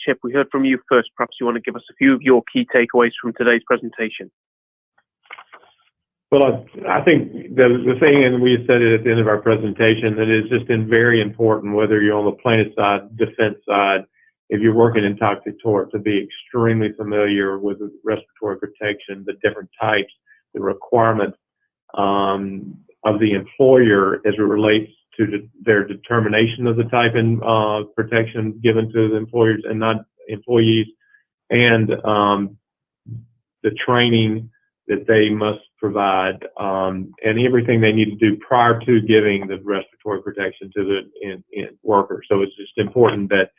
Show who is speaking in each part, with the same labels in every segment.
Speaker 1: Chip, we heard from you first. Perhaps you want to give us a few of your key takeaways from today's presentation.
Speaker 2: Well, I think the thing, and we said it at the end of our presentation, that it's just been very important, whether you're on the plaintiff side, defense side, if you're working in toxic tort, to be extremely familiar with the respiratory protection, the different types, the requirements of the employer as it relates to their determination of the type and protection given to the employers and not employees, and the training that they must provide, and everything they need to do prior to giving the respiratory protection to the worker. So it's just important that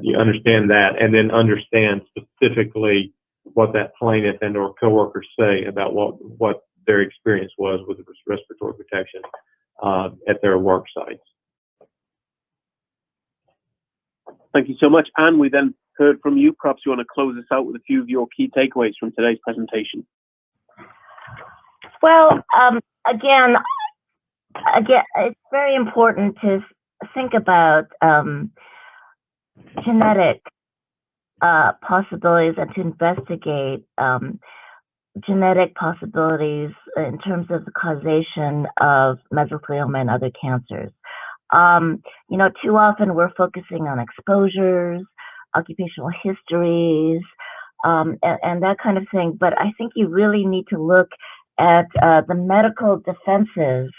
Speaker 2: you understand that, and then understand specifically what that plaintiff and or coworkers say about what their experience was with respiratory protection at their work sites.
Speaker 1: Thank you so much. Anne, we then heard from you. Perhaps you want to close us out with a few of your key takeaways from today's presentation.
Speaker 3: Well, again, it's very important to think about genetic possibilities and to investigate genetic possibilities in terms of the causation of mesothelioma and other cancers. You know, too often we're focusing on exposures, occupational histories, and that kind of thing. But I think you really need to look at the medical defenses,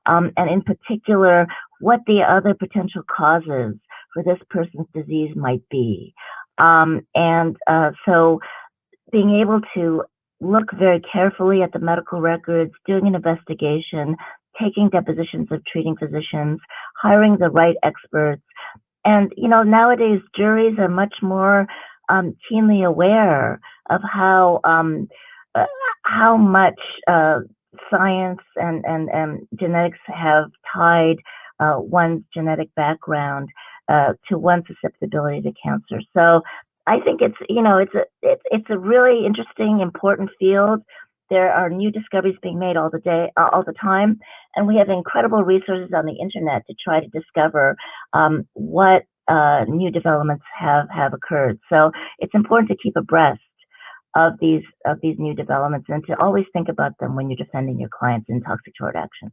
Speaker 3: and in particular, what the other potential causes for this person's disease might be. So being able to look very carefully at the medical records, doing an investigation, taking depositions of treating physicians, hiring the right experts. And, you know, nowadays juries are much more keenly aware of how much science and genetics have tied one's genetic background to one's susceptibility to cancer. So I think it's, you know, it's a really interesting, important field. There are new discoveries being made all the time, and we have incredible resources on the internet to try to discover what new developments have occurred. So it's important to keep abreast of these new developments and to always think about them when you're defending your clients in toxic tort actions.